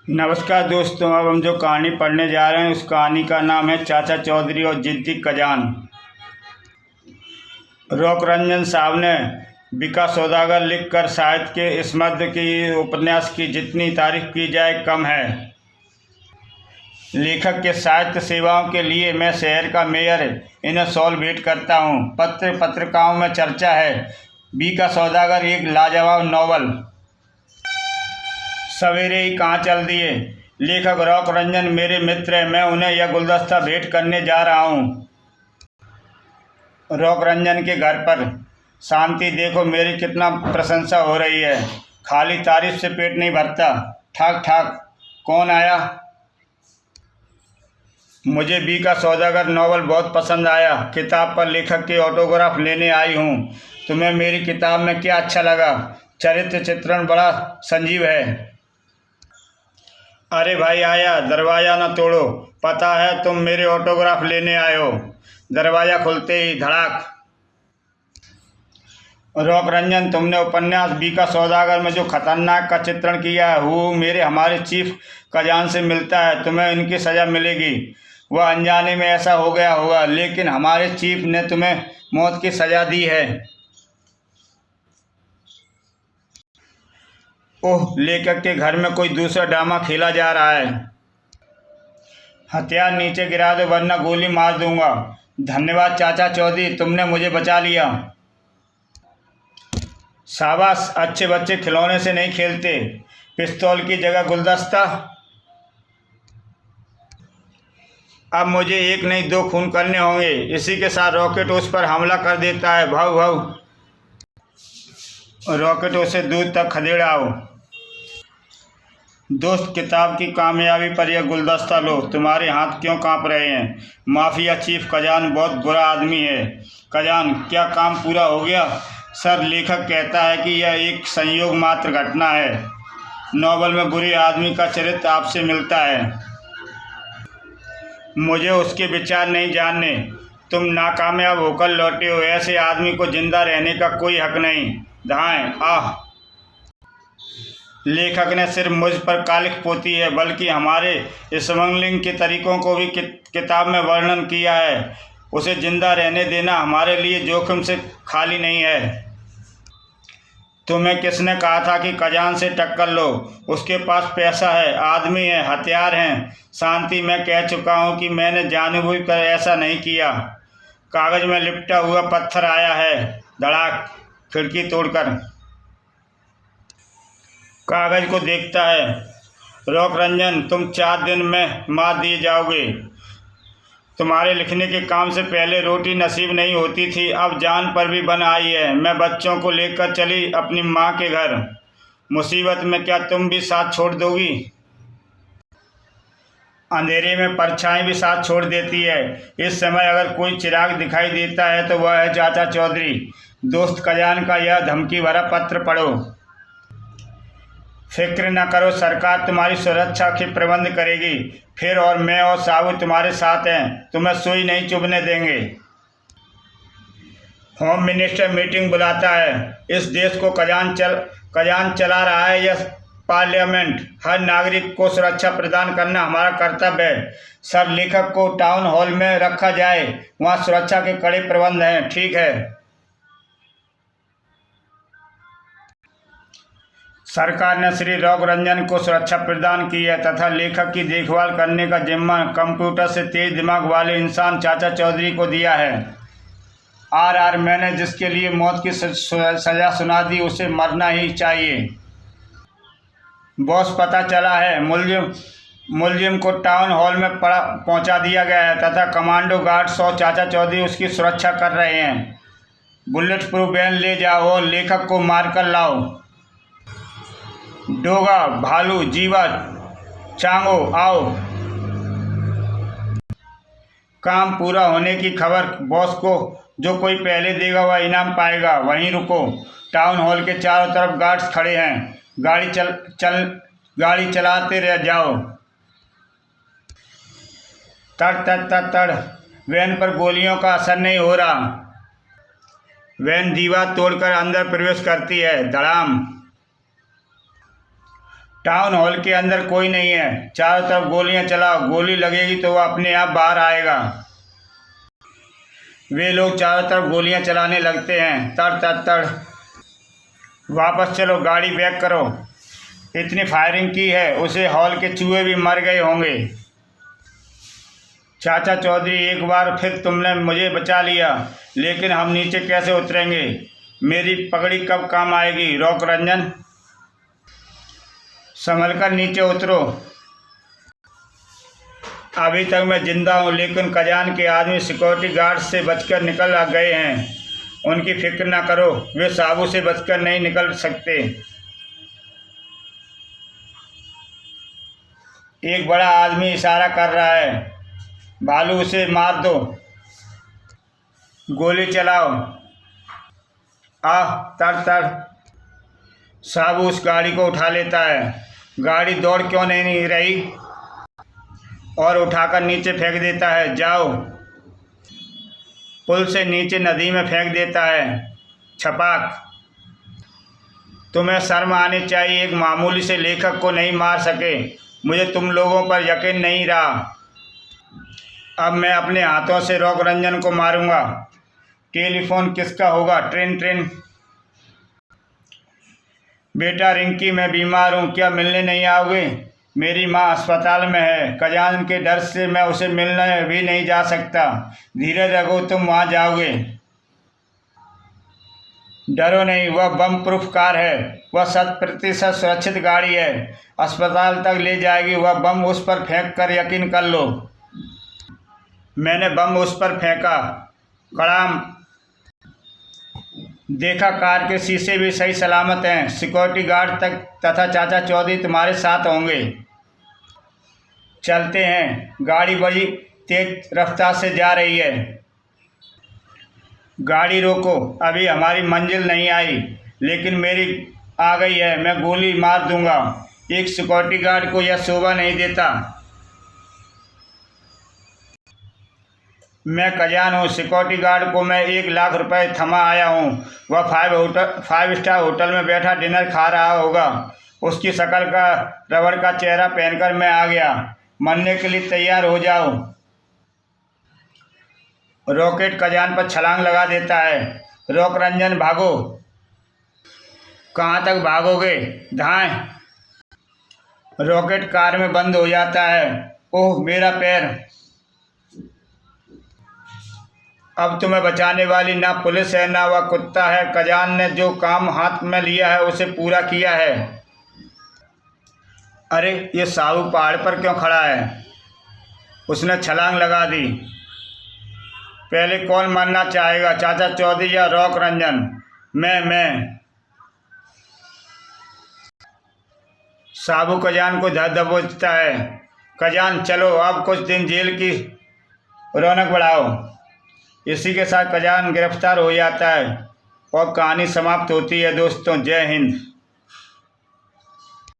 नमस्कार दोस्तों, अब हम जो कहानी पढ़ने जा रहे हैं उस कहानी का नाम है चाचा चौधरी और जिद्दी कजान। रॉक रंजन साहब ने बीका सौदागर लिखकर साहित्य के स्मृति की उपन्यास की जितनी तारीफ की जाए कम है। लेखक के साहित्य सेवाओं के लिए मैं शहर का मेयर इन्हें शॉल भेंट करता हूँ। पत्रिकाओं में चर्चा है बीका सौदागर एक लाजवाब नॉवल। सवेरे ही कहाँ चल दिए। लेखक रॉक रंजन मेरे मित्र हैं, मैं उन्हें यह गुलदस्ता भेंट करने जा रहा हूँ। रॉक रंजन के घर पर शांति देखो मेरी कितना प्रशंसा हो रही है। खाली तारीफ से पेट नहीं भरता। ठाक ठाक। कौन आया? मुझे बीका सौदागर नॉवल बहुत पसंद आया। किताब पर लेखक के ऑटोग्राफ लेने आई हूँ। तुम्हें मेरी किताब में क्या अच्छा लगा? चरित्र चित्रण बड़ा संजीव है। अरे भाई आया, दरवाज़ा न तोड़ो। पता है तुम मेरे ऑटोग्राफ लेने आए हो। दरवाज़ा खुलते ही धड़ाक। रॉक रंजन, तुमने उपन्यास बीका सौदागर में जो खतरनाक का चित्रण किया है वो हमारे चीफ कजान से मिलता है। तुम्हें इनकी सज़ा मिलेगी। वह अनजाने में ऐसा हो गया होगा, लेकिन हमारे चीफ ने तुम्हें मौत की सज़ा दी है। ओह, लेखक के घर में कोई दूसरा ड्रामा खेला जा रहा है। हथियार नीचे गिरा दो वरना गोली मार दूंगा। धन्यवाद चाचा चौधरी, तुमने मुझे बचा लिया। शाबाश, अच्छे बच्चे खिलौने से नहीं खेलते। पिस्तौल की जगह गुलदस्ता। अब मुझे एक नहीं दो खून करने होंगे। इसी के साथ रॉकेट उस पर हमला कर देता है। भाव भाव। रॉकेट उसे दूर तक खदेड़ाओ। दोस्त, किताब की कामयाबी पर यह गुलदस्ता लो। तुम्हारे हाथ क्यों कांप रहे हैं? माफिया चीफ कजान बहुत बुरा आदमी है। कजान, क्या काम पूरा हो गया? सर, लेखक कहता है कि यह एक संयोग मात्र घटना है। नॉवल में बुरे आदमी का चरित्र आपसे मिलता है। मुझे उसके विचार नहीं जानने। तुम नाकामयाब होकर लौटे हो। ऐसे आदमी को जिंदा रहने का कोई हक नहीं। धाएं। आह। लेखक ने सिर्फ मुझ पर कालिख पोती है, बल्कि हमारे स्मगलिंग के तरीकों को भी किताब में वर्णन किया है। उसे जिंदा रहने देना हमारे लिए जोखिम से खाली नहीं है। तुम्हें किसने कहा था कि कजान से टक्कर लो? उसके पास पैसा है, आदमी है, हथियार हैं। शांति, मैं कह चुका हूँ कि मैंने जानबूझकर ऐसा नहीं किया। कागज में लिपटा हुआ पत्थर आया है। धड़ाक। खिड़की तोड़कर कागज को देखता है। रॉक रंजन, तुम 4 दिन में मार दिए जाओगे। तुम्हारे लिखने के काम से पहले रोटी नसीब नहीं होती थी, अब जान पर भी बन आई है। मैं बच्चों को लेकर चली अपनी माँ के घर। मुसीबत में क्या तुम भी साथ छोड़ दोगी? अंधेरे में परछाई भी साथ छोड़ देती है। इस समय अगर कोई चिराग दिखाई देता है तो वह है चाचा चौधरी। दोस्त कजान का यह धमकी भरा पत्र पढ़ो। फिक्र न करो, सरकार तुम्हारी सुरक्षा के प्रबंध करेगी। फिर और मैं और साहू तुम्हारे साथ हैं। तुम्हें सुई नहीं चुभने देंगे। होम मिनिस्टर मीटिंग बुलाता है। इस देश को कजान चला रहा है यह पार्लियामेंट। हर नागरिक को सुरक्षा प्रदान करना हमारा कर्तव्य है। सर, लेखक को टाउन हॉल में रखा जाए। वहाँ सुरक्षा के कड़े प्रबंध हैं। ठीक है। सरकार ने श्री रॉक रंजन को सुरक्षा प्रदान की है तथा लेखक की देखभाल करने का जिम्मा कंप्यूटर से तेज दिमाग वाले इंसान चाचा चौधरी को दिया है। आर मैंने जिसके लिए मौत की सज़ा सुना दी उसे मरना ही चाहिए। बॉस, पता चला है मुलजिम को टाउन हॉल में पहुंचा दिया गया है तथा कमांडो गार्ड 100 चाचा चौधरी उसकी सुरक्षा कर रहे हैं। बुलेट प्रूफ वैन ले जाओ और लेखक को मारकर लाओ। डोगा, भालू, जीवा, चांगो, आओ। काम पूरा होने की खबर बॉस को। जो कोई पहले देगा वह इनाम पाएगा। वहीं रुको। टाउन हॉल के चारों तरफ गार्ड्स खड़े हैं। गाड़ी चलाते रह जाओ। तड़ तड़ तड़ तड़। वैन पर गोलियों का असर नहीं हो रहा। वैन दीवार तोड़कर अंदर प्रवेश करती है। धड़ाम। टाउन हॉल के अंदर कोई नहीं है, चारों तरफ गोलियां चलाओ, गोली लगेगी तो वह अपने आप बाहर आएगा। वे लोग चारों तरफ गोलियां चलाने लगते हैं, तड़ तड़ तड़। वापस चलो, गाड़ी बैक करो। इतनी फायरिंग की है, उसे हॉल के चूहे भी मर गए होंगे। चाचा चौधरी, एक बार फिर तुमने मुझे बचा लिया, लेकिन हम नीचे कैसे उतरेंगे? मेरी पगड़ी कब काम आएगी? रॉक रंजन, संभलकर नीचे उतरो। अभी तक मैं जिंदा हूँ, लेकिन खजान के आदमी सिक्योरिटी गार्ड से बचकर निकल गए हैं। उनकी फिक्र ना करो, वे साबू से बचकर नहीं निकल सकते। एक बड़ा आदमी इशारा कर रहा है, भालू, उसे मार दो। गोली चलाओ। तड़ तड़। साबू उस गाड़ी को उठा लेता है। गाड़ी दौड़ क्यों नहीं रही? और उठाकर नीचे फेंक देता है। जाओ। पुल से नीचे नदी में फेंक देता है। छपाक। तुम्हें शर्म आनी चाहिए, एक मामूली से लेखक को नहीं मार सके। मुझे तुम लोगों पर यकीन नहीं रहा। अब मैं अपने हाथों से रॉक रंजन को मारूंगा। टेलीफोन किसका होगा? Train train. बेटा रिंकी, मैं बीमार हूँ, क्या मिलने नहीं आओगे? मेरी माँ अस्पताल में है। खजान के डर से मैं उसे मिलने भी नहीं जा सकता। धीरे रखो, तुम वहाँ जाओगे। डरो नहीं, वह बम प्रूफ कार है। वह 100% सुरक्षित गाड़ी है। अस्पताल तक ले जाएगी। वह बम उस पर फेंक कर यकीन कर लो। मैंने बम उस पर फेंका। कड़ाम। देखा, कार के शीशे भी सही सलामत हैं। सिक्योरिटी गार्ड तक तथा चाचा चौधरी तुम्हारे साथ होंगे। चलते हैं। गाड़ी बड़ी तेज रफ्तार से जा रही है। गाड़ी रोको, अभी हमारी मंजिल नहीं आई, लेकिन मेरी आ गई है। मैं गोली मार दूंगा। एक सिक्योरिटी गार्ड को यह शोभा नहीं देता। मैं खजान हूँ। सिक्योरिटी गार्ड को मैं 1 लाख रुपए थमा आया हूँ। वह 5 स्टार होटल में बैठा डिनर खा रहा होगा। उसकी शक्ल का रबड़ का चेहरा पहनकर मैं आ गया। मरने के लिए तैयार हो जाओ। रॉकेट खजान पर छलांग लगा देता है। रॉक रंजन, भागो। कहाँ तक भागोगे? धाएं। रॉकेट कार में बंद हो जाता है। ओह, मेरा पैर। अब तुम्हें बचाने वाली ना पुलिस है, ना वह कुत्ता है। खजान ने जो काम हाथ में लिया है उसे पूरा किया है। अरे, ये साहू पहाड़ पर क्यों खड़ा है? उसने छलांग लगा दी। पहले कौन मरना चाहेगा, चाचा चौधरी या रॉक रंजन? मैं। साबू खजान को दबोचता है। खजान, चलो, अब कुछ दिन जेल की रौनक बढ़ाओ। इसी के साथ खजान गिरफ्तार हो जाता है और कहानी समाप्त होती है। दोस्तों, जय हिंद।